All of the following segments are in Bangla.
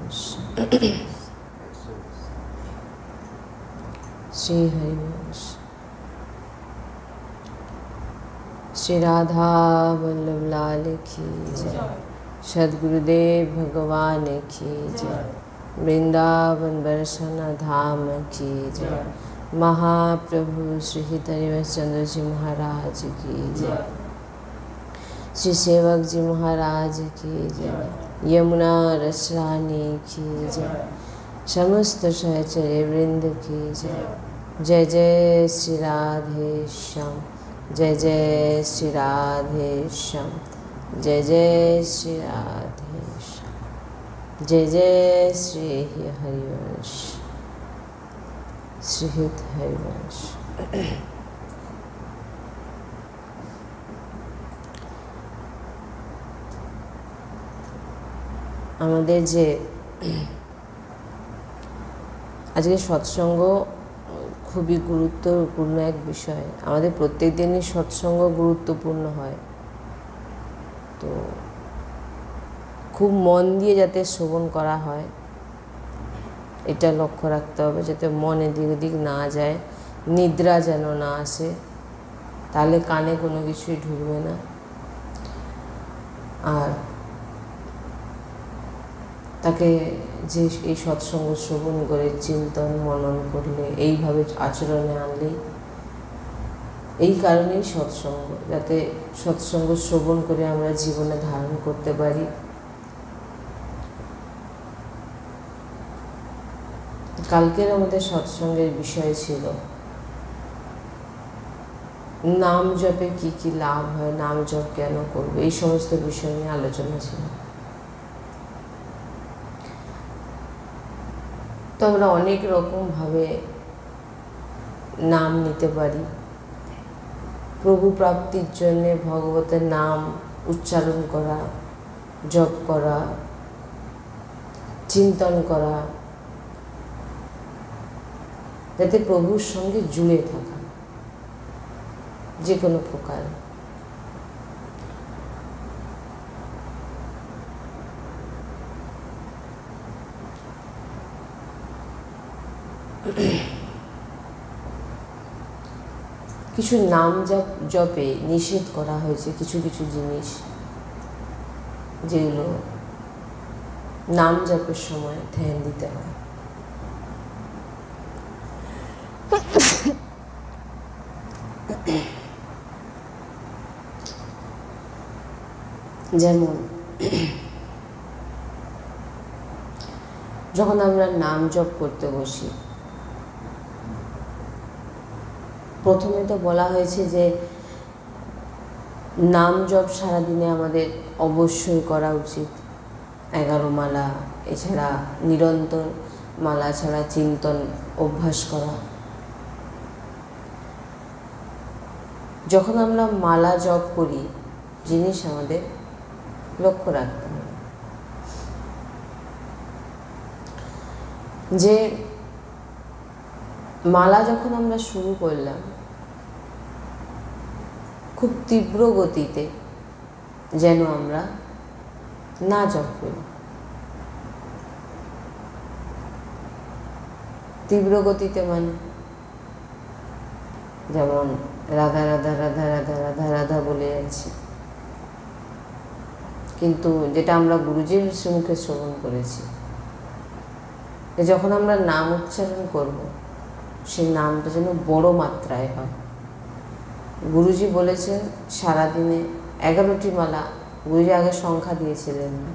हरिवंश। श्री हरिवंश। श्री राधा वल्लभ लाल की जय। सद्गुरुदेव भगवान की जय। वृंदावन बरसन धाम की जय। महाप्रभु श्री हरिवंश चंद्र जी महाराज की जय। श्री सेवक जी महाराज की जय। यमुना रसरानी की जय। समस्त सहचर्य वृंद की जय। जय जय श्री राधे श्याम। जय जय श्री राधे श्याम। जय जय श्री राधे श्याम। जय जय श्री हरिवंश। श्री हरिवंश। আমাদের যে আজকে সৎসঙ্গ খুবই গুরুত্বপূর্ণ এক বিষয়। আমাদের প্রত্যেক দিনই সৎসঙ্গ গুরুত্বপূর্ণ হয়, তো খুব মন দিয়ে যাতে শ্রবণ করা হয় এটা লক্ষ্য রাখতে হবে, যাতে মন এদিক ওদিক না যায়, নিদ্রা যেন না আসে, তাহলে কানে কোনো কিছুই ঢুকবে না। আর তাকে যে এই সৎসঙ্গ শ্রবণ করে চিন্তন মনন করলে, এইভাবে আচরণে আনলেই, এই কারণেই সৎসঙ্গ, যাতে সৎসঙ্গ শ্রবণ করে আমরা জীবনে ধারণ করতে পারি। কালকের আমাদের সৎসঙ্গের বিষয় ছিল নাম জপে কি কি লাভ হয়, নাম জপ কেন করবো, এই সমস্ত বিষয় নিয়ে আলোচনা ছিল। তো আমরা অনেক রকমভাবে নাম নিতে পারি। প্রভু প্রাপ্তির জন্যে ভগবতের নাম উচ্চারণ করা, জপ করা, চিন্তন করা, যাতে প্রভুর সঙ্গে জুড়ে থাকা যে কোনো প্রকার। কিছু নাম জপে নিষেধ করা হয়েছে, কিছু কিছু জিনিস যেগুলো নাম জপের সময় ধ্যান দিতে হয়। যেমন যখন আমরা নাম জপ করতে বসি, প্রথমে তো বলা হয়েছে যে নাম জপ সারাদিনে আমাদের অবশ্যই করা উচিত। 11 মালা, এছাড়া নিরন্তর মালা ছাড়া চিন্তন অভ্যাস করা। যখন আমরা মালা জপ করি, জিনিস আমাদের লক্ষ্য রাখতে হবে যে মালা যখন আমরা শুরু করলাম, খুব তীব্র গতিতে যেন আমরা না জপ করি। তীব্র গতিতে মানে যেমন রাধা রাধা রাধা রাধা রাধা রাধা বলে যাচ্ছি, কিন্তু যেটা আমরা গুরুজির মুখে শ্রবণ করেছি, যখন আমরা নাম উচ্চারণ করব সেই নামটা যেন বড় মাত্রায় হয়। গুরুজি বলেছেন সারাদিনে 11টি মালা, গুরুজি আগে সংখ্যা দিয়েছিলেন না,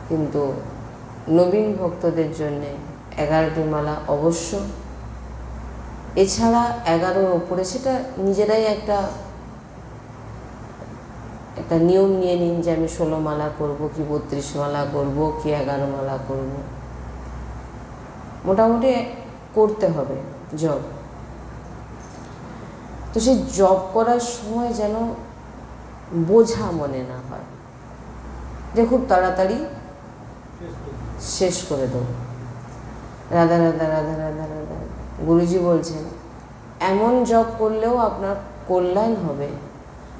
কিন্তু নবীন ভক্তদের জন্যে 11টি মালা অবশ্য। এছাড়া 11-র ওপরে সেটা নিজেরাই একটা নিয়ম নিয়ে নিন যে আমি 16 মালা করব, কি 32 মালা করব, কি 11 মালা করব, মোটামুটি করতে হবে জপ। তো সেই জপ করার সময় যেন বোঝা মনে না হয় যে খুব তাড়াতাড়ি শেষ করে দেব। রাধা রাধা রাধা রাধা রাধা। গুরুজি বলছেন এমন জপ করলেও আপনার কল্যাণ হবে,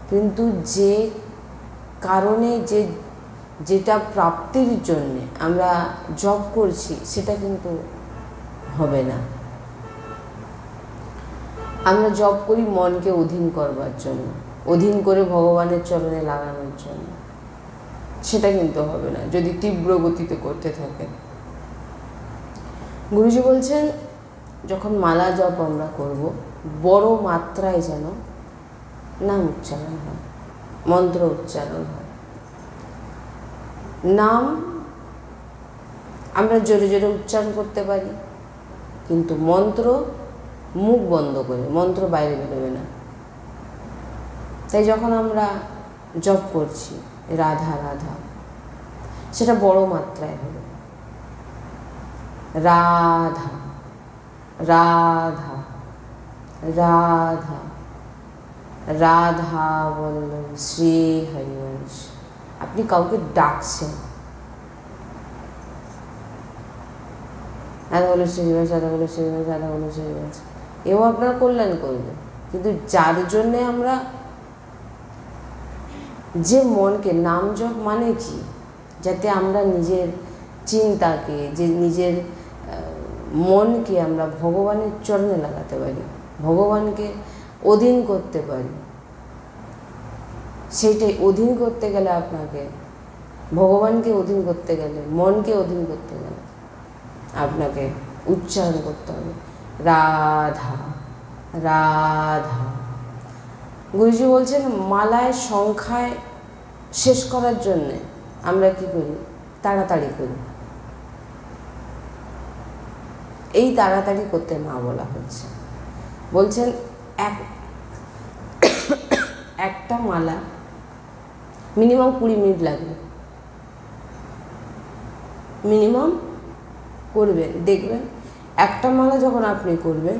কিন্তু যে কারণে যে যেটা প্রাপ্তির জন্যে আমরা জপ করছি সেটা কিন্তু হবে না। আমরা জপ করি মনকে অধীন করবার জন্য, অধীন করে ভগবানের চরণে লাগানোর জন্য, সেটা কিন্তু হবে না যদি তীব্র গতিতে করতে থাকেন। গুরুজি বলছেন যখন মালা জপ আমরা করব, বড় মাত্রায় যেন নাম উচ্চারণ হয়, মন্ত্র উচ্চারণ হয়। নাম আমরা জোরে জোরে উচ্চারণ করতে পারি, কিন্তু মন্ত্র মুখ বন্ধ করে, মন্ত্র বাইরে বেরোবে না। তাই যখন আমরা জপ করছি রাধা রাধা, সেটা বড় মাত্রায় হবে, রাধা রাধা রাধা রাধা বল্লভ শ্রী হরিবংশ। আপনি কাউকে ডাকছেন, রাধা বল্লভ শ্রীনিবাস, রাধা বল্লভ শ্রীনিবাস, রাধা বল্লভ শ্রীনিবাস, এও আপনার কল্যাণ করবে। কিন্তু যার জন্যে আমরা যে মনকে, নাম জপ মানে কি, যাতে আমরা নিজের চিন্তাকে, যে নিজের মনকে আমরা ভগবানের চরণে লাগাতে পারি, ভগবানকে অধীন করতে পারি। সেইটাই অধীন করতে গেলে আপনাকে, ভগবানকে অধীন করতে গেলে, মনকে অধীন করতে গেলে আপনাকে উচ্চারণ করতে হবে রাধা রাধা। গুরুজি বলছেন মালায় সংখ্যায় শেষ করার জন্যে আমরা কি করি, তাড়াতাড়ি করি। এই তাড়াতাড়ি করতে না বলা হচ্ছে, বলছেন একটা মালা মিনিমাম 20 মিনিট লাগবে, মিনিমাম করবেন। দেখবেন একটা মালা যখন আপনি করবেন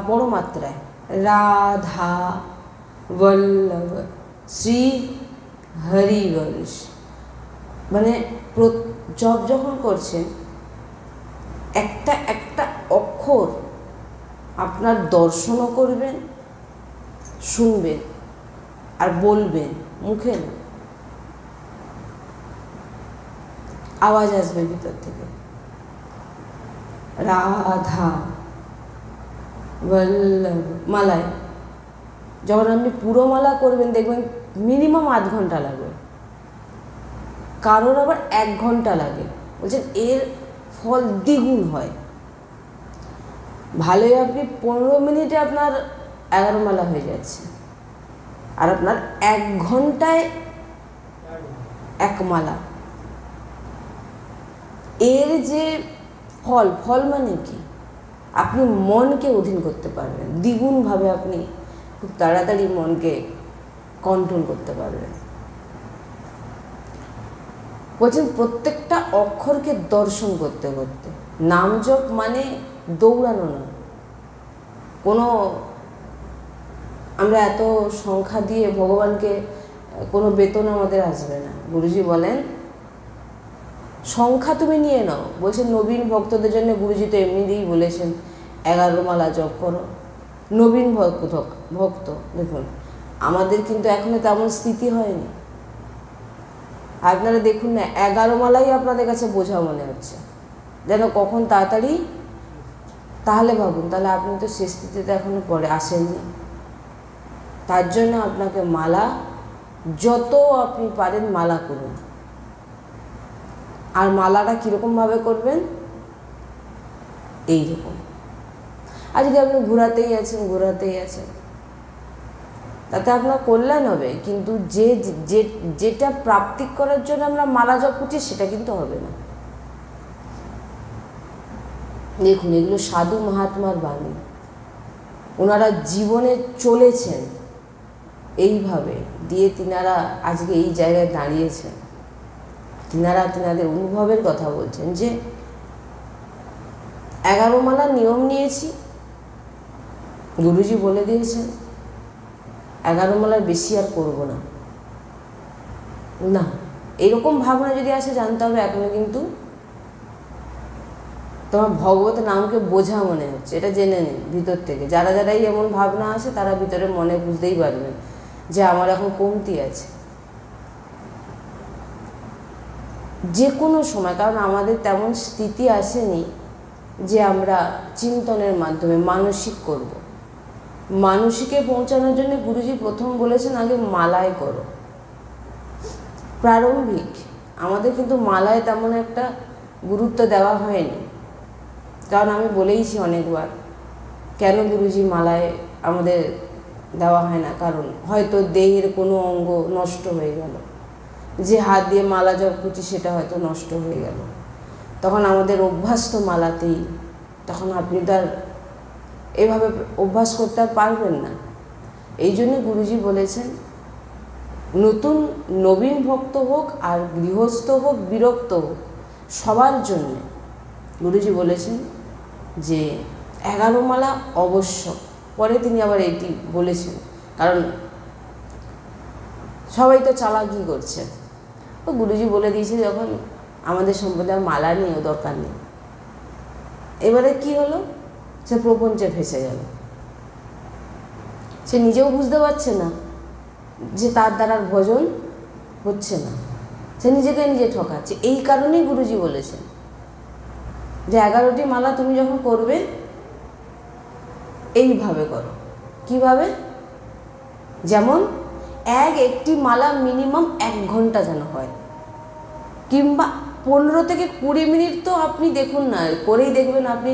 বড় মাত্রায় রাধা বল্লভ শ্রী হরিবংশ, মানে জপ যখন করছেন একটা একটা অক্ষর আপনার দর্শনও করবেন, শুনবেন আর বলবেন, মুখে না, আওয়াজ আসবে ভিতর থেকে, রাধা বল্লভ। মালায় যখন আপনি পুরো মালা করবেন দেখবেন মিনিমাম আধ ঘন্টা লাগবে, কারোর আবার 1 ঘন্টা লাগে। বলছেন এর ফল দ্বিগুণ হয়। ভালোই আপনি 15 মিনিটে আপনার 11 মালা হয়ে যাচ্ছে, আর আপনার 1 ঘন্টায় 1 মালা। এর যে ফল মানে কি, আপনি মনকে অধীন করতে পারবেন, দ্বিগুণভাবে আপনি খুব তাড়াতাড়ি মনকে কন্ট্রোল করতে পারবেন। বলছেন প্রত্যেকটা অক্ষরকে দর্শন করতে করতে। নাম জপ মানে দৌড়ানো না, কোনো আমরা এত সংখ্যা দিয়ে ভগবানকে কোনো বেতন আমাদের আসবে না। গুরুজি বলেন সংখ্যা তুমি নিয়ে নাও। বলছেন নবীন ভক্তদের জন্য গুরুজি তো এমনিতেই বলেছেন 11 মালা জপ করো। নবীন ভক্ত দেখুন, আমাদের কিন্তু এখনো তেমন স্থিতি হয়নি। আপনারা দেখুন না, 11 মালাই আপনাদের কাছে বোঝা মনে হচ্ছে, যেন কখন তাড়াতাড়ি। তাহলে ভাবুন, তাহলে আপনি তো শেষ স্থিতিতে এখনো পরে আসেননি। তার জন্য আপনাকে মালা যত আপনি পারেন মালা করুন। আর মালাটা কীরকমভাবে করবেন, এইরকম। আর যদি আপনি ঘোরাতেই আছেন তাতে আপনার কল্যাণ হবে, কিন্তু যেটা প্রাপ্তি করার জন্য আমরা মালা জপ করছি সেটা কিন্তু হবে না। দেখুন এগুলো সাধু মহাত্মার বাণী, ওনারা জীবনে চলেছেন এইভাবে দিয়ে, তিনারা আজকে এই জায়গায় দাঁড়িয়েছেন। তিনাদের অনুভবের কথা বলছেন যে 11 মালা নিয়ম নিয়েছি, গুরুজি বলে দিয়েছেন 11 মালার বেশি আর করব না। এরকম ভাবনা যদি আসে জানতে হবে এখনো কিন্তু তোমার ভগবত নামকে বোঝা মনে হচ্ছে, এটা জেনে নিন ভিতর থেকে। যারাই এমন ভাবনা আসে তারা ভিতরে মনে বুঝতেই পারবেন যে আমার এখন কমতি আছে। যে কোনো সময়, কারণ আমাদের তেমন স্থিতি আসেনি যে আমরা চিন্তনের মাধ্যমে মানসিক করব। মানসিকে পৌঁছানোর জন্য গুরুজি প্রথম বলেছেন আগে মালায় করো। প্রারম্ভিক আমাদের কিন্তু মালায় তেমন একটা গুরুত্ব দেওয়া হয়নি, কারণ আমি বলেইছি অনেকবার কেন গুরুজি মালায় আমাদের দেওয়া হয় না। কারণ হয়তো দেহের কোনো অঙ্গ নষ্ট হয়ে গেল, যে হাত দিয়ে মালা জপ করছি সেটা হয়তো নষ্ট হয়ে গেল, তখন আমাদের অভ্যাস তো মালাতেই, তখন আপনি তো আর এভাবে অভ্যাস করতে আর পারবেন না। এই জন্য গুরুজি বলেছেন নতুন নবীন ভক্ত হোক আর গৃহস্থ হোক বিরক্ত হোক সবার জন্যে গুরুজি বলেছেন যে 11 মালা অবশ্যক। পরে তিনি আবার এটি বলেছেন, কারণ সবাই তো চালাকি করছে, তো গুরুজি বলে দিয়েছে যখন আমাদের সম্প্রদায় মালা নিয়েও দরকার নেই। এবারে কি হলো, সে প্রপঞ্চে ফেসে গেল। সে নিজেও বুঝতে পারছে না যে তার দ্বারা ভজন হচ্ছে না, সে নিজেকে নিজে ঠকাচ্ছে। এই কারণেই গুরুজি বলেছেন যে 11টি মালা তুমি যখন করবে এইভাবে করো। কিভাবে? যেমন একটি মালা মিনিমাম 1 ঘন্টা যেন হয়, কিংবা 15 থেকে 20 মিনিট। তো আপনি দেখুন না, করেই দেখবেন আপনি,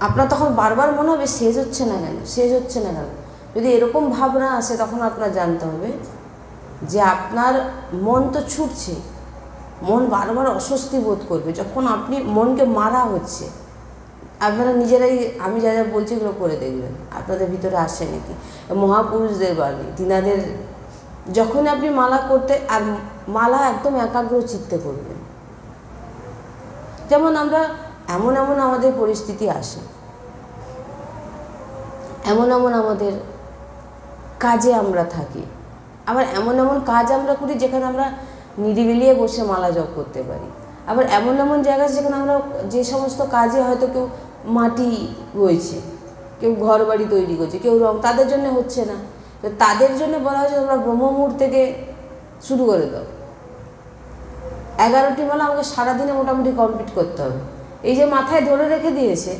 আপনার তখন বারবার মনে হবে শেষ হচ্ছে না কেন, শেষ হচ্ছে না কেন। যদি এরকম ভাবনা আসে তখন আপনার জানতে হবে যে আপনার মন তো ছুটছে, মন বারবার অস্বস্তি বোধ করবে যখন আপনি মনকে মারা হচ্ছে। আপনারা নিজেরাই, আমি যা যা বলছি এগুলো করে দেখবেন আপনাদের ভিতরে আসে নাকি। মহাপুরুষদের বাণী, তিনাদের যখন আপনি মালা করতে, আর মালা একদম একাগ্র চিত্তে করবেন। যেমন আমরা এমন আমাদের পরিস্থিতি আসে, এমন আমাদের কাজে আমরা থাকি, আবার এমন কাজ আমরা করি যেখানে আমরা নিরিবিলিয়ে বসে মালা জপ করতে পারি। আবার এমন জায়গা যেখানে আমরা যে সমস্ত কাজে হয়তো কেউ মাটি বইছে, কেউ ঘর বাড়ি তৈরি করছে, কেউ রং, তাদের জন্য হচ্ছে না, তো তাদের জন্য বলা হয়েছে তোমরা ব্রহ্মমুহূর্ত থেকে শুরু করে দাও। 11টি মালা আমাকে সারাদিনে মোটামুটি কমপ্লিট করতে হবে। এই যে মাথায় ধরে রেখে দিয়েছে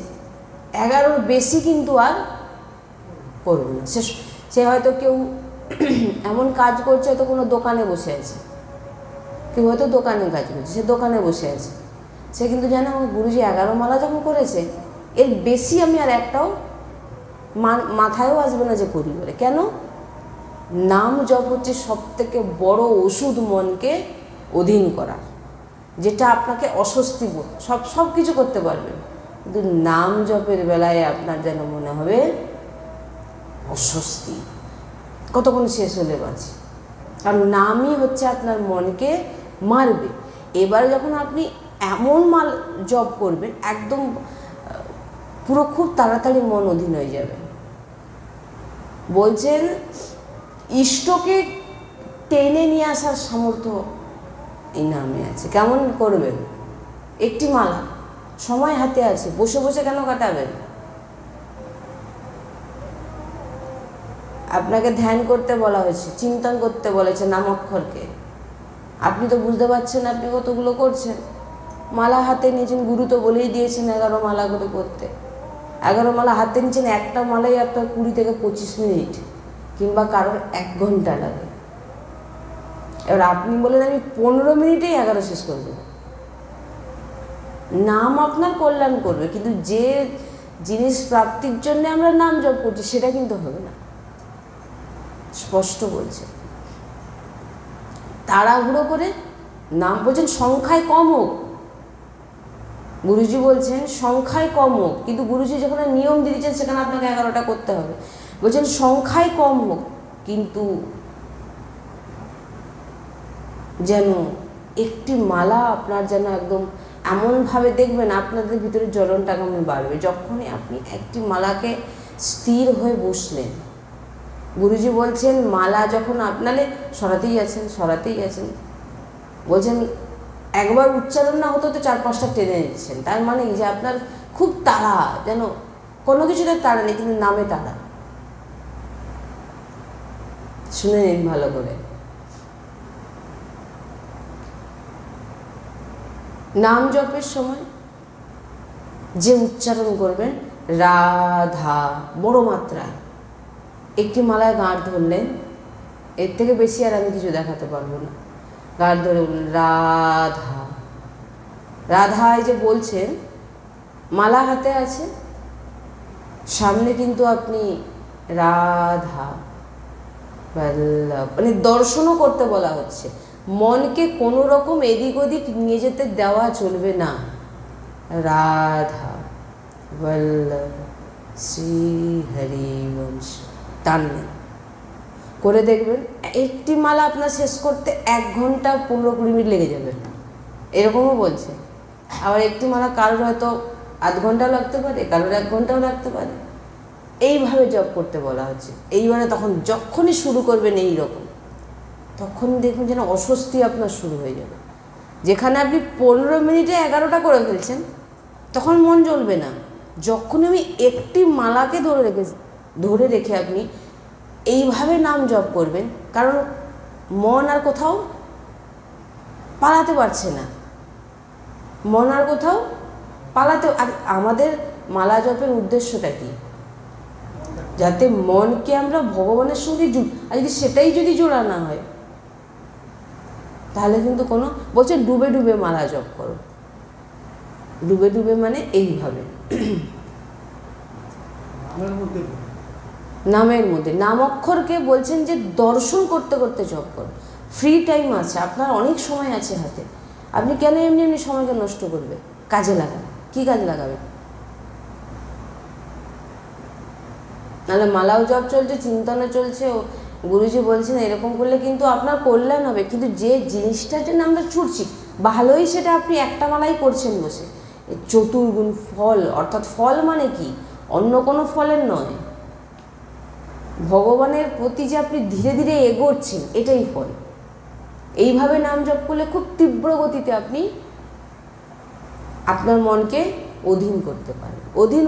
11-র বেশি কিন্তু আর করবে না। সে হয়তো কেউ এমন কাজ করছে, হয়তো কোনো দোকানে বসে আছে, কেউ হয়তো দোকানে কাজ করছে, সে দোকানে বসে আছে, সে কিন্তু জানে আমার গুরুজি 11 মালা যখন করেছে এর বেশি আমি আর একটাও মাথায়ও আসবে না যে করি বলে। কেন? নাম জপ হচ্ছে সবথেকে বড় ওষুধ মনকে অধীন করা, যেটা আপনাকে অস্বস্তি বোধ সব কিছু করতে পারবেন, কিন্তু নাম জপের বেলায় আপনার যেন মনে হবে অস্বস্তি, কতক্ষণ শেষ হলে বাঁচি। কারণ নামই হচ্ছে আপনার মনকে মারবে। এবার যখন আপনি এমন মাল জপ করবেন একদম পুরো খুব তাড়াতাড়ি মন অধীন হয়ে যাবে। বলছেন ইষ্টকে টেনে নিয়ে আসার সামর্থ্য এই নামে আছে। কেমন করবেন? একটি মালা, সময় হাতে আছে, বসে বসে কেন কাটাবেন? আপনাকে ধ্যান করতে বলা হয়েছে, চিন্তন করতে বলেছে নামাক্ষরকে, আপনি তো বুঝতে পারছেন আপনি কতগুলো করছেন। মালা হাতে নিয়েছেন, গুরু তো বলেই দিয়েছেন 11 মালা করে করতে। 11 মালা হাতে নিয়েছেন, একটা মালাই আপনার 20 থেকে 25 মিনিট কিংবা কারোর 1 ঘন্টা লাগে। এবার আপনি বলেন আমি 15 মিনিটেই 11 শেষ করে দেবো। নাম আপনার কল্যাণ করবে, কিন্তু যে জিনিস প্রাপ্তির জন্য আমরা নাম জপ করছি সেটা কিন্তু হবে না, স্পষ্ট বলছে। তাড়াহুড়ো করে নাম, বলছেন সংখ্যায় কম হোক, গুরুজি বলছেন সংখ্যায় কম হোক, কিন্তু গুরুজি যেখানে নিয়ম দিয়েছেন সেখানে আপনাকে 11টা করতে হবে। বলছেন সংখ্যায় কম হোক, কিন্তু যেন একটি মালা আপনার যেন একদম এমনভাবে দেখবেন আপনাদের ভিতরে জ্বলনটা কেমন বাড়বে যখনই আপনি একটি মালাকে স্থির হয়ে বসলেন। গুরুজি বলছেন মালা যখন আপনারে সরাতেই আছেন, বলছেন একবার উচ্চারণ না হতো তো 4-5টা টেনে নিচ্ছেন, তার মানে যে আপনার খুব তাড়া, যেন কোনো কিছুতে তাড়া নেই কিন্তু নামে তাড়া। শুনে নিন ভালো করে। নাম জপের সময় যে উচ্চারণ করবেন রাধা বড় মাত্রায়, একটি মালায় গাঁট ধরলেন, এর থেকে বেশি আর আমি কিছু দেখাতে পারবো না। গাঁট ধরে বললেন রাধা। রাধা এই যে বলছেন, মালা হাতে আছে, সামনে কিন্তু আপনি রাধা বল্লভ মানে দর্শনও করতে বলা হচ্ছে। মনকে কোনো রকম এদিক ওদিক নিয়ে যেতে দেওয়া চলবে না। রাধা বল্লভ শ্রী হরি বংশ টানলেন, করে দেখবেন একটি মালা আপনার শেষ করতে 1 ঘন্টা 15-20 মিনিট লেগে যাবে, এরকমও বলছে। আবার একটি মালা কারোর হয়তো আধ ঘন্টা লাগতে পারে, কারোর 1 ঘন্টাও লাগতে পারে। এইভাবে জপ করতে বলা হচ্ছে। এইবারে তখন যখনই শুরু করবেন এই রকম, তখন দেখুন যেন অস্বস্তি আপনার শুরু হয়ে যাবে। যেখানে আপনি 15 মিনিটে 11টা করে ফেলছেন, তখন মন জ্বলবে না। যখন আমি একটি মালাকে ধরে রেখে আপনি এইভাবে নাম জপ করবেন, কারণ মন আর কোথাও পালাতে পারছে না, মন আর কোথাও পালাতে। আর আমাদের মালা জপের উদ্দেশ্যটা কি? যাতে মনকে আমরা ভগবানের সঙ্গে আর যদি সেটাই যদি জোড়া না হয়, তাহলে কিন্তু কোনো, বলছে ডুবে ডুবে মালা জপ করো। ডুবে ডুবে মানে এইভাবে নামের মধ্যে, নাম অক্ষরকে বলছেন যে দর্শন করতে করতে জপ করো। ফ্রি টাইম আছে আপনার, অনেক সময় আছে হাতে, আপনি কেন এমনি এমনি সময়কে নষ্ট করবে? কাজে লাগান। কী কাজে লাগাবে? নাহলে মালাও জপ চলছে, চিন্তনে চলছে, গুরুজি বলছেন এরকম করলে কিন্তু আপনার কল্যাণ হবে। কিন্তু যে জিনিসটার জন্য আমরা ছুটছি, ভালোই সেটা আপনি একটা মালাই করছেন বসে। চতুর্গুণ ফল, অর্থাৎ ফল মানে কি? অন্য কোনো ফলের নয়, ভগবানের প্রতি যে আপনি ধীরে ধীরে এগোচ্ছেন, এটাই ফল। এইভাবে নাম জপ করলে খুব তীব্র গতিতে আপনি আপনার মনকে অধীন করতে পারেন। অধীন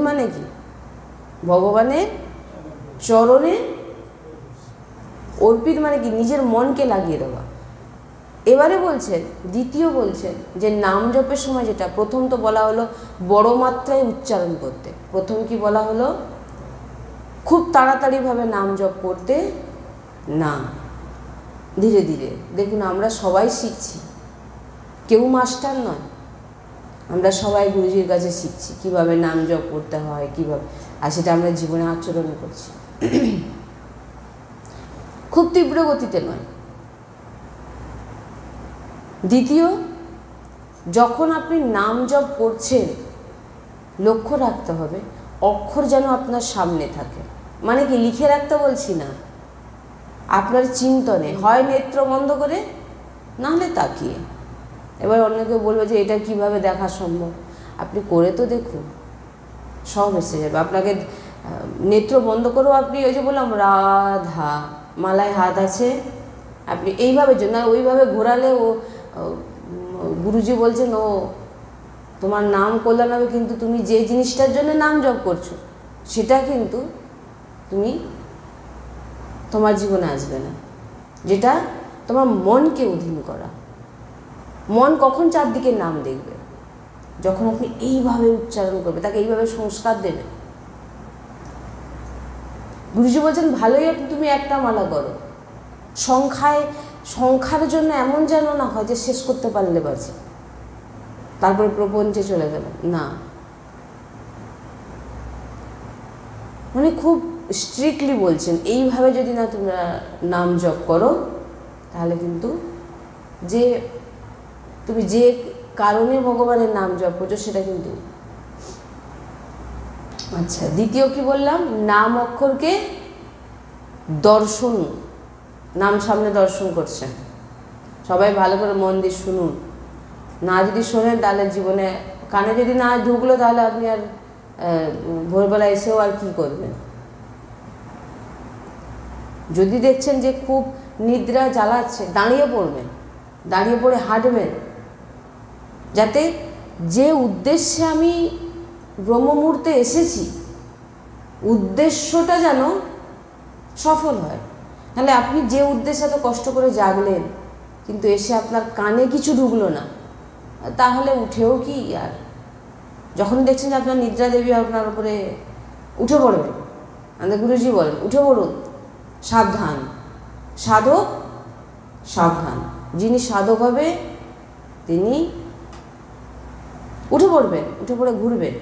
মানে কি? ভগবানের চরণে অর্পিত মানে কি? নিজের মনকে লাগিয়ে দেওয়া। এবারে বলছেন, দ্বিতীয় বলছেন যে নাম জপের সময় যেটা, প্রথম তো বলা হলো বড় মাত্রায় উচ্চারণ করতে। প্রথম কি বলা হলো? খুব তাড়াতাড়িভাবে নাম জপ করতে না, ধীরে ধীরে। দেখুন আমরা সবাই শিখছি, কেউ মাস্টার নয়, আমরা সবাই গুরুজির কাছে শিখছি কিভাবে নাম জপ করতে হয়, কিভাবে, আর সেটা আমরা জীবনে আচরণ করছি। খুব তীব্র গতিতে নয়। দ্বিতীয়, যখন আপনি নাম জপ করছেন, লক্ষ্য রাখতে হবে অক্ষর যেন আপনার সামনে থাকে। মানে কি? লিখে রাখতে বলছি না, আপনার চিন্তনে, হয় নেত্র বন্ধ করে, না হলে তাকিয়ে। এবার অন্যকে বলবে যে এটা কিভাবে দেখা সম্ভব? আপনি করে তো দেখুন, সব এসে যাবে। আপনাকে নেত্র বন্ধ করেও আপনি, ওই যে বললাম রাধা, মালায় হাত আছে, আপনি এইভাবে না ওইভাবে ঘোরালে ও, গুরুজি বলছেন ও তোমার নাম কল্যাণ হবে, কিন্তু তুমি যে জিনিসটার জন্য নাম জপ করছো সেটা কিন্তু তুমি তোমার জীবনে আসবে না, যেটা তোমার মনকে অধীন করা। মন কখন চারদিকে নাম দেখবে? যখন আপনি এইভাবে উচ্চারণ করবে, তাকে এইভাবে সংস্কার দেবে। গুরুজি বলছেন ভালোই তুমি একটা মালা করো, সংখ্যার জন্য এমন যেন না হয় যে শেষ করতে পারলে বাজে, তারপরে প্রপঞ্চে চলে গেল না। মানে খুব স্ট্রিক্টলি বলছেন এইভাবে যদি না তোমরা নাম জপ করো, তাহলে কিন্তু যে তুমি যে কারণে ভগবানের নাম জপ করছো সেটা কিন্তু। আচ্ছা, দ্বিতীয় কি বললাম? নাম অক্ষরকে দর্শন, নাম সামনে দর্শন করছেন। সবাই ভালো করে মন দিয়ে শুনুন, না যদি শোনেন তাহলে জীবনে, কানে যদি না ঢুকলো তাহলে আপনি আর ভোরবেলা এসেও আর কি করবেন? যদি দেখছেন যে খুব নিদ্রা জ্বালাচ্ছে, দাঁড়িয়ে পড়বেন, দাঁড়িয়ে পড়ে হাঁটবেন, যাতে যে উদ্দেশ্যে আমি ব্রহ্ম মুহূর্তে এসেছি উদ্দেশ্যটা যেন সফল হয়। তাহলে আপনি যে উদ্দেশ্যে এত কষ্ট করে জাগলেন কিন্তু এসে আপনার কানে কিছু ঢুকলো না, তাহলে উঠেও কি আর, যখন দেখছেন যে আপনার নিদ্রা দেবী আপনার উপরে, উঠে পড়বেন। আমাদের গুরুজি বলেন উঠে পড়ুন, সাবধান সাধক সাবধান। যিনি সাধক হবে তিনি উঠে পড়বেন, উঠে পড়ে ঘুরবেন,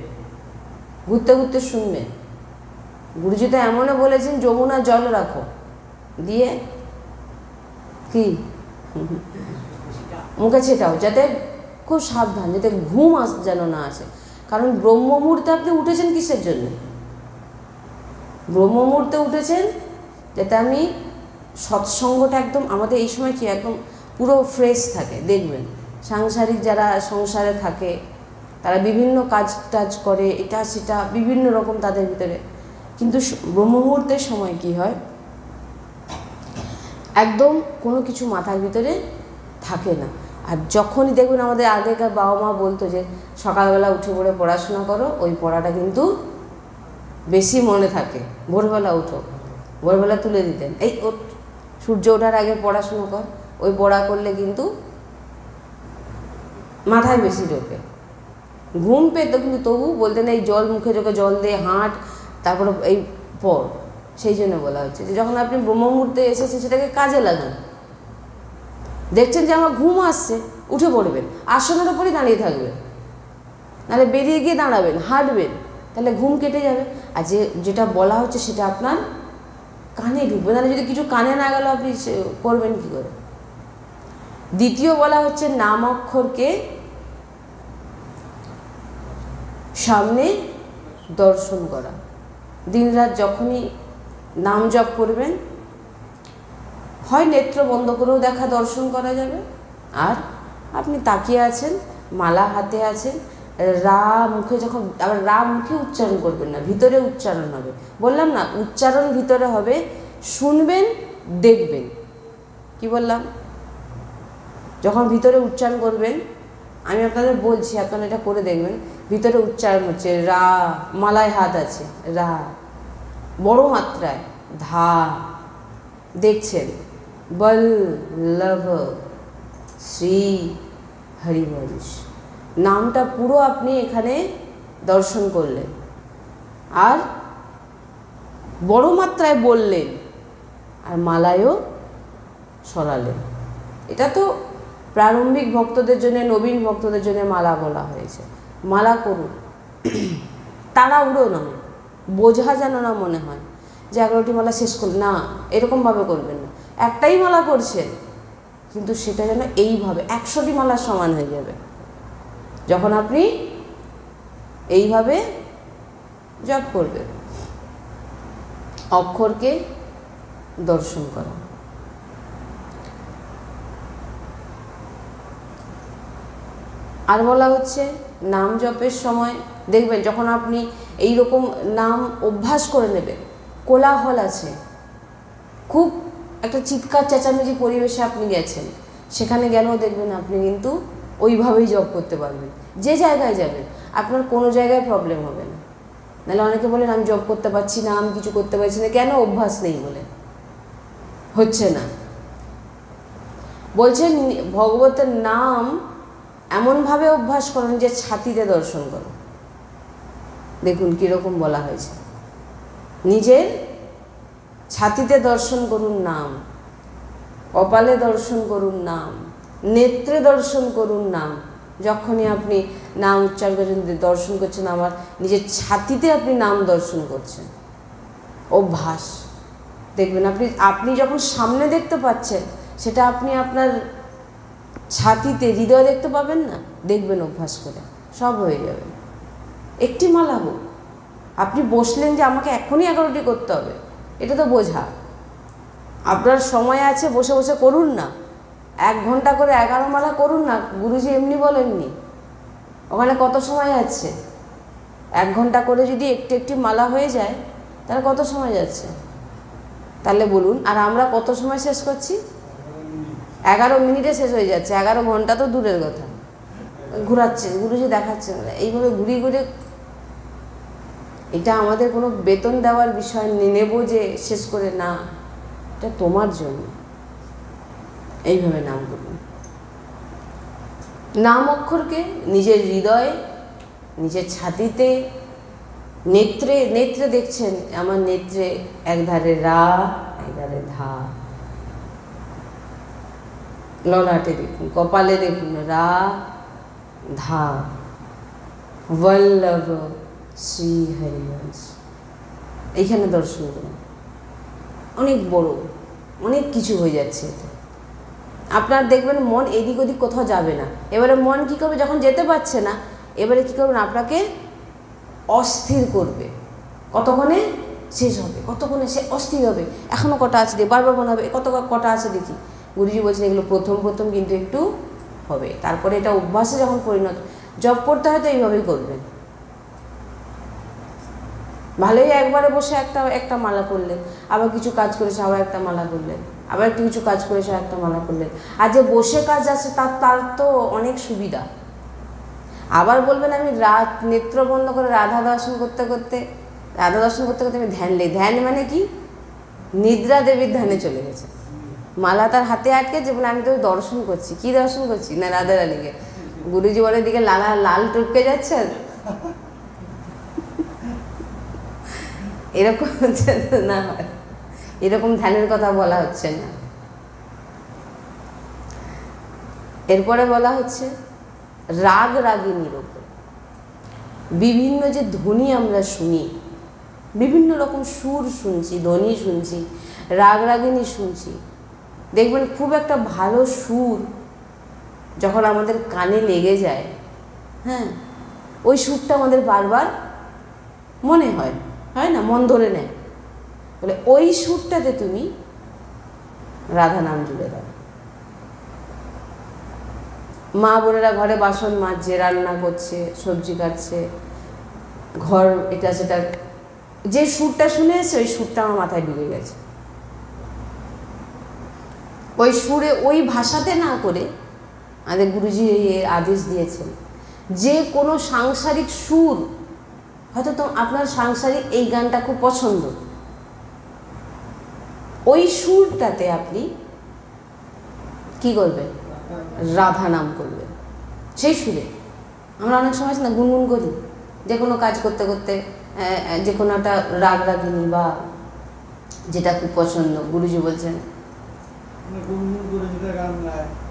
ঘুরতে ঘুরতে শুনবেন। গুরুজি তো এমনও বলেছেন যমুনা জল রাখো, দিয়ে কি মুখে ছেটাও, যাতে খুব সাবধান, যাতে ঘুম যেন না আসে। কারণ ব্রহ্ম মুহূর্তে আপনি উঠেছেন কিসের জন্য? ব্রহ্ম মুহূর্তে উঠেছেন যাতে আমি সৎসঙ্গটা একদম আমাদের এই সময় কি একদম পুরো ফ্রেশ থাকে। দেখবেন সাংসারিক যারা সংসারে থাকে তারা বিভিন্ন কাজ টাজ করে, এটা সেটা বিভিন্ন রকম তাদের ভিতরে, কিন্তু ব্রহ্ম মুহূর্তের সময় কি হয়, একদম কোনো কিছু মাথার ভিতরে থাকে না। আর যখনই দেখবেন আমাদের আগেকার বাবা মা বলতো যে সকালবেলা উঠে পড়ে পড়াশোনা করো, ওই পড়াটা কিন্তু বেশি মনে থাকে। ভোরবেলা উঠো, ভোরবেলা তুলে দিতেন, এই সূর্য ওঠার আগে পড়াশোনা কর, ওই পড়া করলে কিন্তু মাথায় বেশি ঢোকে। ঘুম পেত কিন্তু তবু বলতেন এই জল মুখে চোখে জল দিয়ে হাঁট, তারপরে এই পড়। সেই জন্য বলা হচ্ছে যে যখন আপনি ব্রহ্ম মুহূর্তে এসেছে সেটাকে কাজে লাগান। দেখছেন যে আমার ঘুম আসছে, উঠে পড়বেন, আসনের ওপরই দাঁড়িয়ে থাকবেন, নাহলে বেরিয়ে গিয়ে দাঁড়াবেন, হাঁটবেন, তাহলে ঘুম কেটে যাবে। আর যেটা বলা হচ্ছে সেটা আপনার কানে ঢুকবে, নাহলে যদি কিছু কানে না গেল আপনি করবেন কী করে? দ্বিতীয় বলা হচ্ছে নাম অক্ষরকে সামনে দর্শন করা। দিনরাত যখনই নাম জপ করবেন, হয় নেত্র বন্ধ করেও দেখা দর্শন করা যাবে, আর আপনি তাকিয়ে আছেন, মালা হাতে আছেন, রা মুখে যখন, আবার রা মুখে উচ্চারণ করবেন না, ভিতরে উচ্চারণ হবে। বললাম না, উচ্চারণ ভিতরে হবে, শুনবেন, দেখবেন। কি বললাম? যখন ভিতরে উচ্চারণ করবেন, আমি আপনাদের বলছি, আপনারা এটা করে দেখবেন, ভিতরে উচ্চারণ হচ্ছে রা, মালায় হাত আছে, রা বড় মাত্রায়, ধা দেখছেন, বল্লভ শ্রী হরিবংশ, নামটা পুরো আপনি এখানে দর্শন করলেন, আর বড় মাত্রায় বললেন, আর মালায়ও সরালেন। এটা তো প্রারম্ভিক ভক্তদের জন্য, নবীন ভক্তদের জন্য মালা বলা হয়েছে। মালা করুন, তাড়াহুড়ো নয়, বোঝা যেন না মনে হয় যে 11টি মালা শেষ করুন, না, এরকমভাবে করবেন না। একটাই মালা করছেন, কিন্তু সেটা যেন এইভাবে 100টি মালার সমান হয়ে যাবে যখন আপনি এইভাবে জপ করবেন। অক্ষরকে দর্শন করা। আর বলা হচ্ছে নাম জপের সময় দেখবেন যখন আপনি এই রকম নাম অভ্যাস করে নেবেন, কোলাহল আছে, খুব একটা চিৎকার চেঁচামেচি পরিবেশে আপনি গেছেন, সেখানে গেলেও দেখবেন আপনি কিন্তু ওইভাবেই জপ করতে পারবেন। যে জায়গায় যাবেন আপনার কোনো জায়গায় প্রবলেম হবে না। নাহলে অনেকে বলেন আমি জপ করতে পারছি না, আমি কিছু করতে পারছি না, কেন? অভ্যাস নেই বলে, হচ্ছে না। বলছেন ভগবতের নাম এমনভাবে অভ্যাস করুন যে ছাতিতে দর্শন করুন। দেখুন কীরকম বলা হয়েছে, নিজের ছাতিতে দর্শন করুন নাম, কপালে দর্শন করুন নাম, নেত্রে দর্শন করুন নাম। যখনই আপনি নাম উচ্চারণ করছেন, দর্শন করছেন, আমার নিজের ছাতিতে আপনি নাম দর্শন করছেন। অভ্যাস দেখবেন আপনি যখন সামনে দেখতে পাচ্ছেন, সেটা আপনি আপনার ছাতিতে, হৃদয় দেখতে পাবেন না, দেখবেন অভ্যাস করে, সব হয়ে যাবে। একটি মালা হোক, আপনি বসলেন যে আমাকে এখনই 11টি করতে হবে, এটা তো বোঝা। আপনার সময় আছে, বসে বসে করুন না, 1 ঘন্টা করে 11 মালা করুন না। গুরুজি এমনি বলেননি, ওখানে কত সময় যাচ্ছে? 1 ঘন্টা করে যদি একটি মালা হয়ে যায়, তাহলে কত সময় যাচ্ছে? তাহলে বলুন, আর আমরা কত সময় শেষ করছি? 11 মিনিটে শেষ হয়ে যাচ্ছে, 11 ঘন্টা তো দূরের কথা। ঘুরাচ্ছে গুরুজি, দেখাচ্ছে এইভাবে ঘুরিয়ে ঘুরিয়ে। এটা আমাদের কোনো বেতন দেওয়ার বিষয় নেব যে শেষ করে, না, এটা তোমার জন্য। এইভাবে নাম করুন। নাম অক্ষরকে নিজের হৃদয়ে, নিজের ছাতিতে, নেত্রে, নেত্রে দেখছেন আমার নেত্রে একধারে রা, একধারে ধা, ললাটে দেখুন, কপালে দেখুন রা ধা, বল্লভ শ্রী হরিবংশ। এইখানে দর্শন করুন, অনেক বড়, অনেক কিছু হয়ে যাচ্ছে এতে। আপনার দেখবেন মন এদিক ওদিক কোথাও যাবে না। এবারে মন কী করবে, যখন যেতে পারছে না, এবারে কী করবেন, আপনাকে অস্থির করবে। কতক্ষণে শেষ হবে, কতক্ষণে সে অস্থির হবে, এখনও কটা আছে দেখি, বারবার মনে হবে কটা আছে দেখি। গুরুজি বলছেন এগুলো প্রথম প্রথম কিন্তু একটু হবে, তারপরে এটা অভ্যাসে যখন পরিণত, জব করতে হয় তো এইভাবেই করবেন। ভালোই একবারে বসে একটা মালা করলেন, আবার কিছু কাজ করেছে আবার একটা মালা করলেন, আবার একটু কিছু কাজ করেছে একটা মালা করলেন। আর যে বসে কাজ আছে তার তো অনেক সুবিধা। আবার বলবেন আমি নেত্র বন্ধ করে রাধা দর্শন করতে করতে আমি ধ্যান লেই। ধ্যান মানে কি, নিদ্রা দেবীর ধ্যানে চলে গেছে। মালা তার হাতে আটকে যে বলে আমি তো দর্শন করছি। কি দর্শন করছি না, রাধা রানীকে। গুরুজি বলে দিকে লাল টপকে যাচ্ছে, এরকম না হয়, এরকম ধ্যানের কথা বলা হচ্ছে না। এরপরে বলা হচ্ছে রাগ রাগিনীর ওপর। বিভিন্ন যে ধ্বনি আমরা শুনি, বিভিন্ন রকম সুর শুনছি, ধ্বনি শুনছি, রাগ রাগিনী শুনছি। দেখবেন খুব একটা ভালো সুর যখন আমাদের কানে লেগে যায়, হ্যাঁ, ওই সুরটা আমাদের বারবার মনে হয় না, মন ধরে নেয়। বলে ওই সুরটাতে তুমি রাধা নাম জুড়ে দাও। মা বোনেরা ঘরে বাসন মাজছে, রান্না করছে, সবজি কাটছে, ঘর এটা সেটা, যে সুরটা শুনে এসে ওই সুরটা আমার মাথায় ঢুকে গেছে। ওই সুরে, ওই ভাষাতে না করে আমাদের গুরুজি আদেশ দিয়েছেন যে কোনো সাংসারিক সুর, হয়তো তো আপনার সাংসারিক এই গানটা খুব পছন্দ, ওই সুরটাতে আপনি কি করবেন, রাধা নাম করবেন সেই সুরে। আমরা অনেক সময় না গুনগুন করি, যে কোনো কাজ করতে করতে, যে কোনো একটা রাগ রাগিনী বা যেটা খুব পছন্দ, গুরুজি বলছেন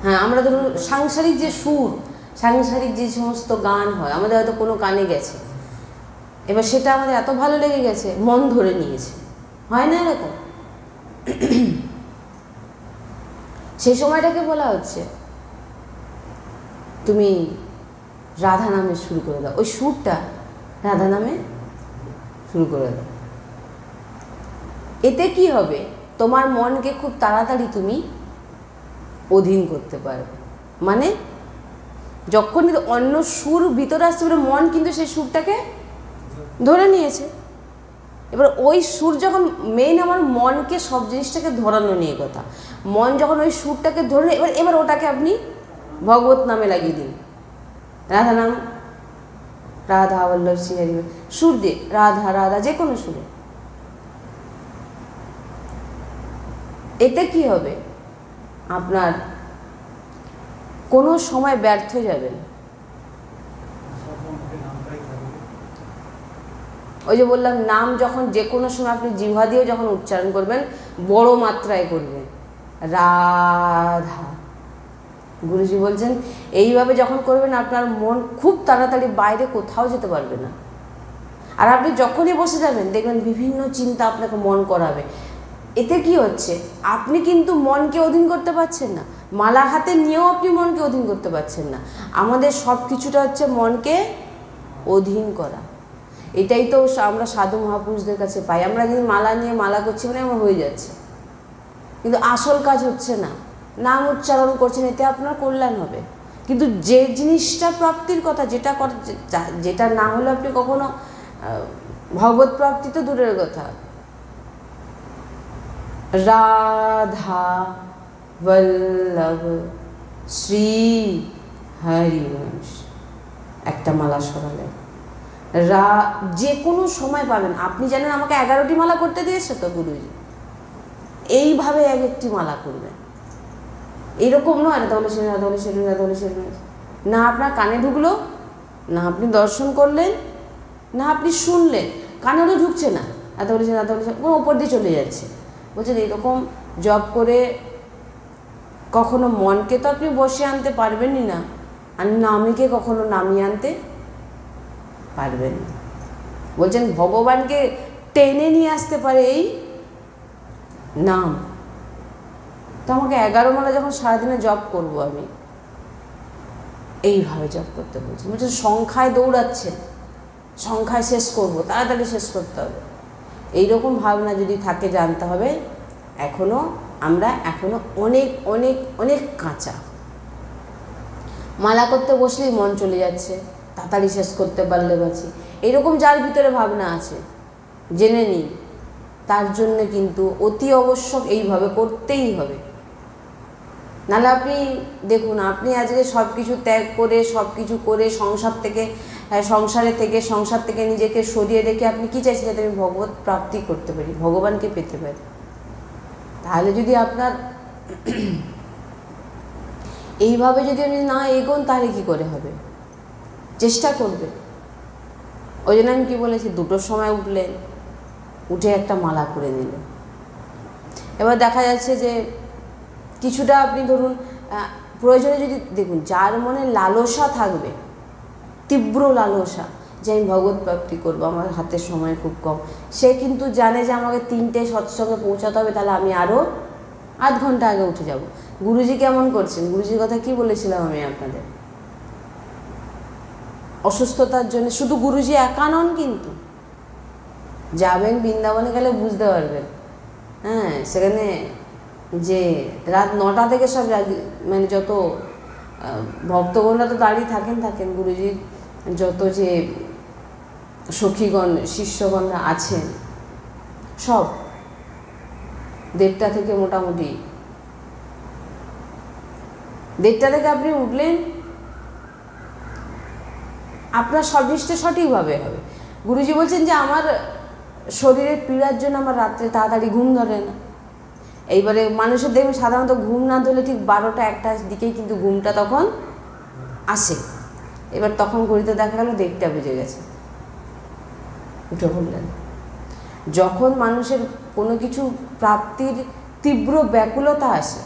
হ্যাঁ, আমরা ধরুন সাংসারিক যে সুর, সাংসারিক যে সমস্ত গান হয়, আমাদের হয়তো কোনো কানে গেছে, এবার সেটা আমাদের এত ভালো লেগে গেছে, মন ধরে নিয়েছে, হয় না এরকম? সেই সময়টাকে বলা হচ্ছে তুমি রাধা নামে শুরু করে দাও, ওই সুরটা রাধা নামে শুরু করে দাও। এতে কি হবে, তোমার মনকে খুব তাড়াতাড়ি তুমি অধীন করতে পারবে। মানে যখন অন্য সুর ভিতরে আসতে পারে, মন কিন্তু সেই সুরটাকে ধরে নিয়েছে। এবার ওই সুর যখন মেইন, আমার মনকে সব জিনিসটাকে ধরানো নিয়ে কথা, মন যখন ওই সুরটাকে ধরে, এবার ওটাকে আপনি ভগবত নামে লাগিয়ে দিন, রাধা নাম, রাধা বল্লভ শ্রী হরি, সুর দিয়ে রাধা রাধা, যে কোনো সুরে। এতে কি হবে, আপনার কোনো সময় ব্যর্থ যাবে না। ওই যে বললাম, নাম যখন যে কোনো সময় আপনি জিহ্বা দিয়েও যখন উচ্চারণ করবেন, বড় মাত্রায় করবেন, রাধা। গুরুজি বলছেন এইভাবে যখন করবেন, আপনার মন খুব তাড়াতাড়ি বাইরে কোথাও যেতে পারবে না। আর আপনি যখনই বসে যাবেন, দেখবেন বিভিন্ন চিন্তা আপনাকে মন করাবে। এতে কি হচ্ছে, আপনি কিন্তু মনকে অধীন করতে পারছেন না, মালা হাতে নিয়েও আপনি মনকে অধীন করতে পারছেন না। আমাদের সব কিছুটা হচ্ছে মনকে অধীন করা। এটাই তো আমরা সাধু মহাপুরুষদের কাছে পাই। আমরা কিন্তু মালা নিয়ে মালা করছি মানে আমার হয়ে যাচ্ছে, কিন্তু আসল কাজ হচ্ছে না। নাম উচ্চারণ করছেন, এতে আপনার কল্যাণ হবে, কিন্তু যে জিনিসটা প্রাপ্তির কথা, যেটা না হলে আপনি কখনো ভগবত প্রাপ্তি তো দূরের কথা। রাধা বল্লভ শ্রী হরিবংশ, একটা মালা সরালেন, যে কোনো সময় পাবেন। আপনি জানেন আমাকে 11টি মালা করতে দিয়েছে তো গুরুজি, এইভাবে এক একটি মালা করবেন, এইরকম নয় রাধা বলে সেদিন, রাধা বলে সেদিন, রাধা বলে সেদিন, না আপনার কানে ঢুকলো, না আপনি দর্শন করলেন, না আপনি শুনলেন, কানেরও ঢুকছে না, এত বলেছেন কোনো ওপর দিয়ে চলে যাচ্ছে। বলছেন এরকম জব করে কখনো মনকে তো আপনি বসে আনতে পারবেনই না, আর নামীকে কখনো নামিয়ে আনতে পারবেন না। বলছেন ভগবানকে টেনে নিয়ে আসতে পারে এই নাম। তো আমাকে 11 মালা যখন সারাদিনে জব করব আমি এইভাবে জব করতে বলছি। বলছেন সংখ্যায় দৌড়াচ্ছেন, সংখ্যায় শেষ করব, তাড়াতাড়ি শেষ করতে হবে, এইরকম ভাবনা যদি থাকে জানতে হবে আমরা এখনো অনেক অনেক অনেক কাঁচা। মালা করতে বসলেই মন চলে যাচ্ছে, তাড়াতাড়ি শেষ করতে পারলে বাঁচি, এইরকম যার ভিতরে ভাবনা আছে জেনে নিন, তার জন্য কিন্তু অতি আবশ্যক এইভাবে করতেই হবে। নাহলে আপনি দেখুন, আপনি আজকে সব কিছু ত্যাগ করে সব কিছু করে সংসার থেকে নিজেকে সরিয়ে রেখে আপনি কি চাইছেন? যাতে আমি ভগবত প্রাপ্তি করতে পারি, ভগবানকে পেতে পারি। তাহলে যদি আপনার এইভাবে যদি আপনি না এগোন তাহলে কি করে হবে? চেষ্টা করবে। ওই জন্য আমি কী বলেছি, 2টোর সময় উঠলেন, উঠে একটা মালা করে নিলেন। এবার দেখা যাচ্ছে যে কিছুটা আপনি ধরুন প্রয়োজনে যদি দেখুন, যার মনে লালসা থাকবে, তীব্র লালসা যে আমি ভগবত প্রাপ্তি করবো, আমার হাতে সময় খুব কম, সে কিন্তু জানে যে আমাকে 3টে সৎসঙ্গে পৌঁছাতে হবে, তাহলে আমি আরও আধ ঘন্টা আগে উঠে যাব। গুরুজি কেমন করছেন? গুরুজির কথা কি বলেছিলাম আমি আপনাদের, অসুস্থতার জন্য শুধু গুরুজি একা নন, কিন্তু যাবেন বৃন্দাবনে গেলে বুঝতে পারবেন। হ্যাঁ, সেখানে যে রাত 9টা থেকে সব মানে যত ভক্তগণরা তো দাঁড়িয়ে থাকেন গুরুজির যত যে সখীগণ শিষ্যগণরা আছেন সব 1:30 থেকে মোটামুটি 1:30 থেকে আপনি উঠলেন, আপনার সব নিষ্ঠা সঠিকভাবে হবে। গুরুজি বলছেন যে আমার শরীরের পীড়ার জন্য আমার রাত্রে তাড়াতাড়ি ঘুম ধরে না। এইবারে মানুষের দেখবেন সাধারণত ঘুম না ধরলে ঠিক 12টা-1টার দিকেই কিন্তু ঘুমটা তখন আসে। এবার তখন ঘড়িতে দেখা গেল 1:30 বেজে গেছে, উঠে পড়লেন। যখন মানুষের কোনো কিছু প্রাপ্তির তীব্র ব্যাকুলতা আসে,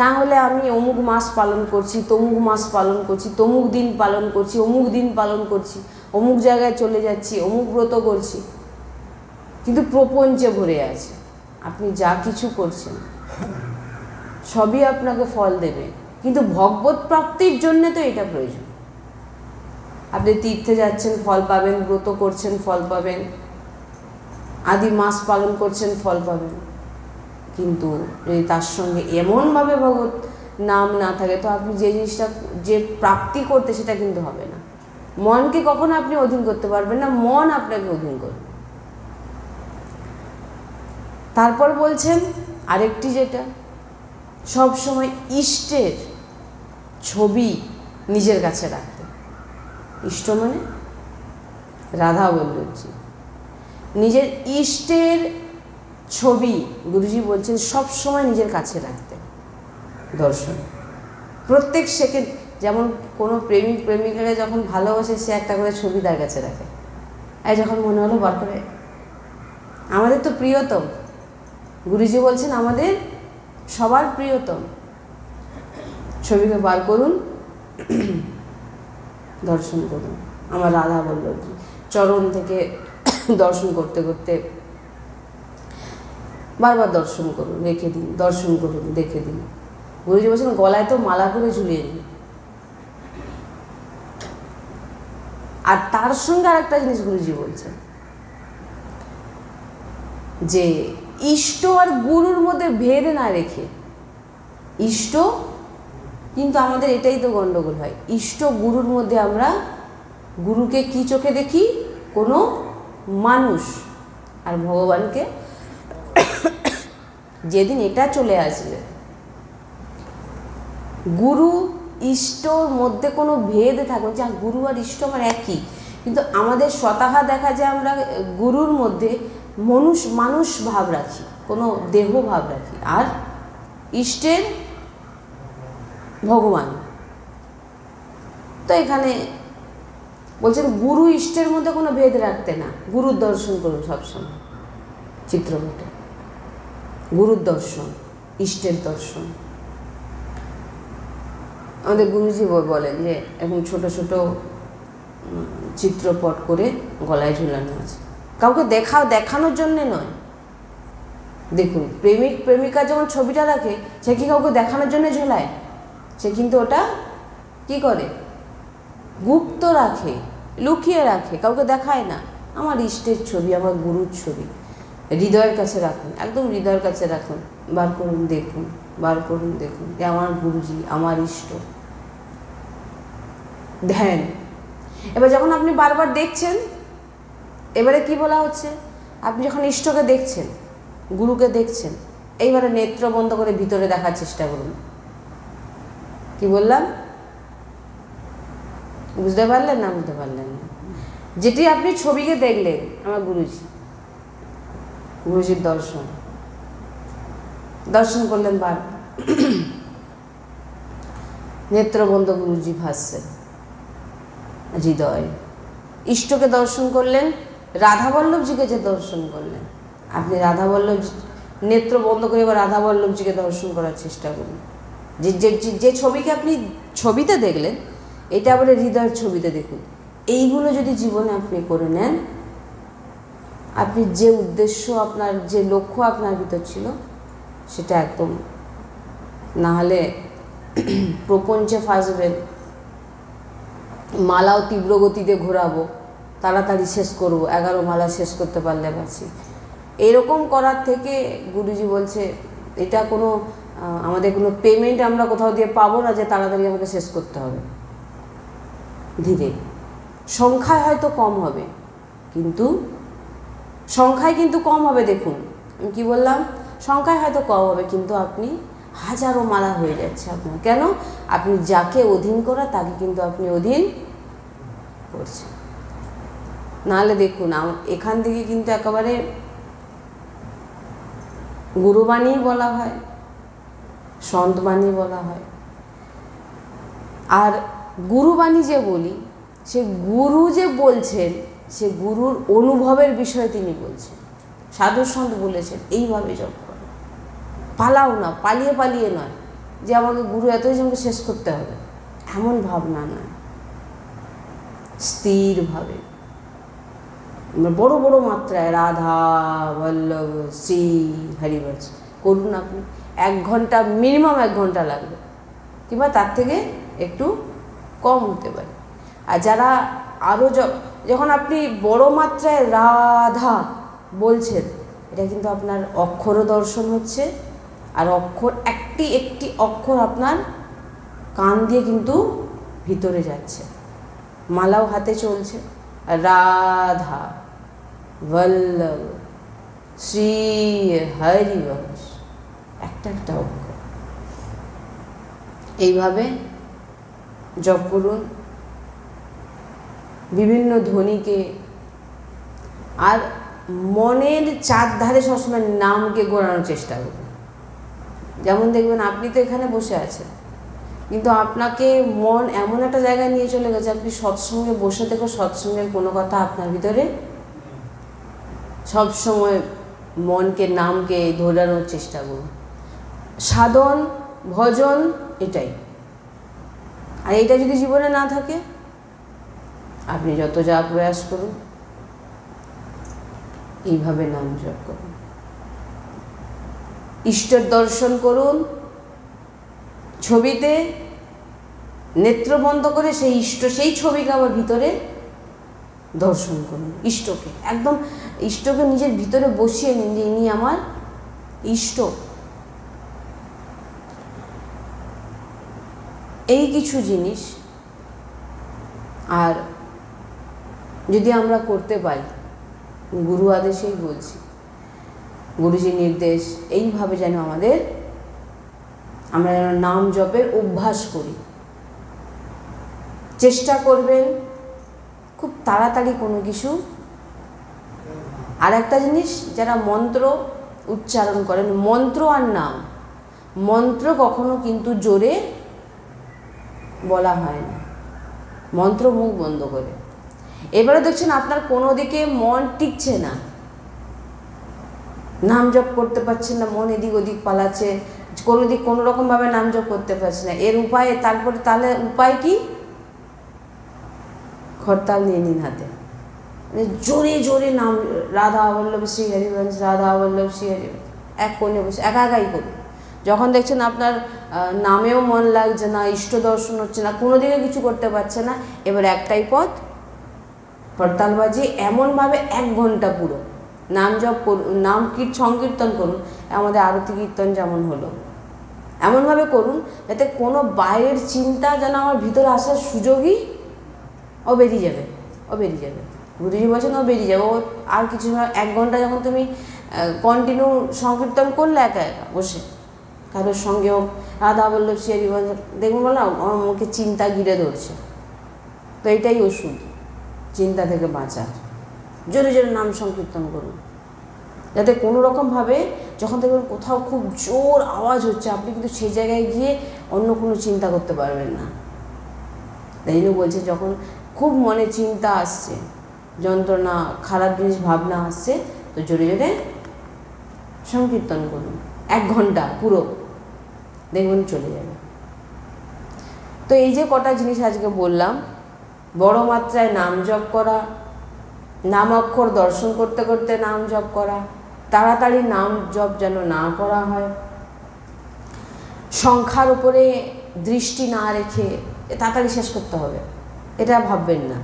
না হলে আমি অমুক মাস পালন করছি, তমুক মাস পালন করছি, তমুক দিন পালন করছি, অমুক দিন পালন করছি, অমুক জায়গায় চলে যাচ্ছি, অমুক ব্রত করছি, কিন্তু প্রপঞ্চে ভরে আছে। আপনি যা কিছু করছেন সবই আপনাকে ফল দেবে, কিন্তু ভগবত প্রাপ্তির জন্যে তো এটা প্রয়োজন। আপনি তীর্থে যাচ্ছেন, ফল পাবেন, ব্রত করছেন, ফল পাবেন, আদি মাস পালন করছেন, ফল পাবেন, কিন্তু যদি তার সঙ্গে এমনভাবে ভগবত নাম না থাকে তো আপনি যে জিনিসটা যে প্রাপ্তি করতে সেটা কিন্তু হবে না। মনকে কখনো আপনি অধীন করতে পারবেন না, মন আপনাকে অধীন করবে। তারপর বলছেন আরেকটি, যেটা সব সময় ইষ্টের ছবি নিজের কাছে রাখতে। ইষ্ট মানে রাধা বল্লভজি, নিজের ইষ্টের ছবি গুরুজি বলছেন সব সময় নিজের কাছে রাখতে। দর্শন প্রত্যেক সেকেন্ড, যেমন কোনো প্রেমিক প্রেমিকাকে যখন ভালোবাসে সে একটা করে ছবি তার কাছে রাখে। আর যখন মনে হলো বার করে, আমাদের তো প্রিয়তম, গুরুজি বলছেন আমাদের সবার প্রিয়তম, ছবিকে বার করুন, দর্শন করুন। আমার রাধা বল্লভজি চরণ থেকে দর্শন করতে করতে বারবার দর্শন করুন, রেখে দিন, দর্শন করুন, দেখে দিন। গুরুজি বলছেন গলায় তো মালা করে ঝুলিয়ে নিন। আর তার সঙ্গে আরেকটা জিনিস গুরুজি বলছেন যে ইষ্ট আর গুরুর মধ্যে ভেদ না রেখে, ইষ্ট কিন্তু আমাদের এটাই তো গণ্ডগোল হয়, ইষ্ট গুরুর মধ্যে আমরা গুরুকে কি চোখে দেখি? কোনো মানুষ। আর ভগবানকে যেদিন এটা চলে আসবে, গুরু ইষ্টর মধ্যে কোনো ভেদ থাকবে, যা গুরু আর ইষ্ট আমার একই, কিন্তু আমাদের শতাহা দেখা যায় আমরা গুরুর মধ্যে মানুষ ভাব রাখি, কোনো দেহ ভাব রাখি, আর ইষ্টের ভগবান। তো এখানে বলছেন গুরু ইষ্টের মধ্যে কোনো ভেদ রাখতে না, গুরুর দর্শন করুন সবসময় চিত্রপটে, গুরুর দর্শন, ইষ্টের দর্শন। আমাদের গুরুজি বলেন যে এখন ছোট ছোট চিত্রপট করে গলায় ঝুলানো আছে, কাউকে দেখানোর জন্যে নয়। দেখুন প্রেমিক প্রেমিকা যখন ছবিটা রাখে সে কি কাউকে দেখানোর জন্য ঝোলায়? সে কিন্তু ওটা কি করে, গুপ্ত রাখে, লুকিয়ে রাখে, কাউকে দেখায় না। আমার ইষ্টের ছবি, আমার গুরুর ছবি হৃদয়ের কাছে রাখুন, একদম হৃদয়ের কাছে রাখুন, বার করুন দেখুন, বার করুন দেখুন, যে আমার গুরুজি, আমার ইষ্ট। ধ্যান। এবার যখন আপনি বারবার দেখছেন, এবারে কি বলা হচ্ছে, আপনি যখন ইষ্টকে দেখছেন, গুরুকে দেখছেন, এইবারে নেত্র বন্ধ করে ভিতরে দেখার চেষ্টা করুন। কি বললাম, বুঝতে পারলেন না? বুঝতে পারলেন না? যেটি আপনি ছবিকে দেখলেন আমার গুরুজি, গুরুজির দর্শন, দর্শন করলেন বার নেত্রবন্ধ গুরুজি ভাসছেন হৃদয়। ইষ্টকে দর্শন করলেন, রাধাবল্লভজিকে যে দর্শন করলেন, আপনি রাধাবল্লভ নেত্র বন্ধ করে এবার রাধাবল্লভজিকে দর্শন করার চেষ্টা করুন। যে ছবিকে আপনি ছবিতে দেখলেন, এটা আবার হৃদয়ের ছবিতে দেখুন। এইগুলো যদি জীবনে আপনি করে নেন, আপনি যে উদ্দেশ্য, আপনার যে লক্ষ্য আপনার ভিতর ছিল, সেটা একদম, না হলে প্রপঞ্চে ফাঁসবেন। মালাও তীব্র গতিতে ঘোরাবো, তাড়াতাড়ি শেষ করব, 11 মালা শেষ করতে পারলে বাঁচি, এরকম করার থেকে গুরুজি বলছে এটা কোনো আমাদের কোনো পেমেন্ট আমরা কোথাও দিয়ে পাবো না যে তাড়াতাড়ি আমাকে শেষ করতে হবে। ধীরে, সংখ্যায় হয়তো কম হবে, কিন্তু সংখ্যায় কিন্তু কম হবে। দেখুন আমি কি বললাম, সংখ্যায় হয়তো কম হবে, কিন্তু আপনি হাজারো মালা হয়ে যাচ্ছে আপনার। কেন? আপনি যাকে অধীন করা তাকে কিন্তু আপনি অধীন করছেন। নাহলে দেখুন এখান থেকে কিন্তু একেবারে গুরুবাণী বলা হয়, সন্তবাণী বলা হয়। আর গুরুবাণী যে বলি, সে গুরু যে বলছেন, সে গুরুর অনুভবের বিষয়ে তিনি বলছেন। সাধু সন্ত বলেছেন এইভাবে জপ করো, পালাও না, পালিয়ে পালিয়ে নয় যে আমাকে গুরু এতই জনকে শেষ করতে হবে, এমন ভাবনা নয়। স্থিরভাবে বড় বড় মাত্রায় রাধা বল্লভ শ্রী হরিবংশ করুন। আপনি 1 ঘন্টা, মিনিমাম 1 ঘন্টা লাগবে, কিংবা তার থেকে একটু কম হতে পারে। আর যারা আরও যখন আপনি বড় মাত্রায় রাধা বলছেন, এটা কিন্তু আপনার অক্ষরও দর্শন হচ্ছে। আর অক্ষর একটি একটি অক্ষর আপনার কান দিয়ে কিন্তু ভিতরে যাচ্ছে, মালাও হাতে চলছে। রাধা বল্লভ শ্রী হরিবংশ, একটা একটা অক্ষর। এইভাবে জপ করুন বিভিন্ন ধ্বনিকে। আর মনের চারধারে সবসময় নামকে ঘোরানোর চেষ্টা করুন। যেমন দেখবেন আপনি তো এখানে বসে আছেন, কিন্তু আপনাকে মন এমন একটা জায়গায় নিয়ে চলে গেছে, আপনি সৎসঙ্গে বসে থেকেও সৎসঙ্গের কোনো কথা আপনার ভিতরে সবসময় মনকে, নামকে ধরানোর চেষ্টা করুন। সাধন ভজন এটাই। আর এটা যদি জীবনে না থাকে, আপনি যত যা প্রয়াস করুন, এইভাবে নাম জপ করুন, ইষ্টের দর্শন করুন। ছবিতে নেত্র বন্ধ করে সেই ইষ্ট, সেই ছবিকে আবার ভিতরে দর্শন করুন। ইষ্টকে একদম, ইষ্টকে নিজের ভিতরে বসিয়ে নিন যে ইনি আমার ইষ্ট। এই কিছু জিনিস আর যদি আমরা করতে পারি, গুরু আদেশেই বলছি, গুরুজির নির্দেশ, এইভাবে যেন আমরা যেন নাম জপের অভ্যাস করি। চেষ্টা করবেন খুব তাড়াতাড়ি কোনো কিছু। আর একটা জিনিস, যারা মন্ত্র উচ্চারণ করেন, মন্ত্র আর নাম, মন্ত্র কখনো কিন্তু জোরে বলা হয় না, মন্ত্র মুখ বন্ধ করে। এবারে দেখছেন আপনার কোনো দিকে মন টিকছে না, নাম জপ করতে পারছেন না, মন এদিক ওদিক পালাচ্ছে, কোনো দিক কোনো রকমভাবে নাম জপ করতে পারছে না। এর উপায় তারপরে তাহলে উপায় কি? খরতাল নিয়ে নিন হাতে, মানে জোরে জোরে নাম, রাধা বল্লভ শ্রী হরিবংশ, রাধা বল্লভ শ্রী হরিবংশ, এক কোণে বসে একা একাই করুন। যখন দেখছেন আপনার নামেও মন লাগছে না, ইষ্ট দর্শন হচ্ছে না, কোনো দিকে কিছু করতে পারছে না, এবার একটাই পথ, হরতাল বাজিয়ে এমনভাবে 1 ঘন্টা পুরো নাম জপ করুন, নাম সংকীর্তন করুন। আমাদের আরতি কীর্তন যেমন হলো, এমনভাবে করুন যাতে কোনো বাইরের চিন্তা যেন আমার ভিতরে আসার সুযোগই, ও বেরিয়ে যাবে, ও বেরিয়ে যাবে। গুরুজি বলছেন ও বেরিয়ে যাবে। ও আর কিছু না, 1 ঘন্টা যখন তুমি কন্টিনিউ সংকীর্তন করলে একা একা বসে, কারোর সঙ্গে হোক, রাধা বল্লভ শ্রী হরিবংশ, দেখুন বললাম আমার মুখে চিন্তা ঘিরে ধরছে, তো এইটাই ওষুধ চিন্তা থেকে বাঁচার। জোরে জোরে নাম সংকীর্তন করুন, যাতে কোনো রকমভাবে যখন দেখবেন কোথাও খুব জোর আওয়াজ হচ্ছে, আপনি কিন্তু সেই জায়গায় গিয়ে অন্য কোনো চিন্তা করতে পারবেন না। তাই জন্য বলছে যখন খুব মনে চিন্তা আসছে, যন্ত্রণা, খারাপ জিনিস ভাবনা আসছে, তো জোরে জোরে সংকীর্তন করুন 1 ঘন্টা পুরো, দেখবেন চলে যাবে। তো এই যে কটা জিনিস আজকে বললাম, বড় মাত্রায় নাম জপ করা, নাম অক্ষর দর্শন করতে করতে নাম জপ করা, তাড়াতাড়ি নাম জপ যেন না করা হয়, সংখ্যার উপরে দৃষ্টি না রেখে তাড়াতাড়ি শেষ করতে হবে এটা ভাববেন না।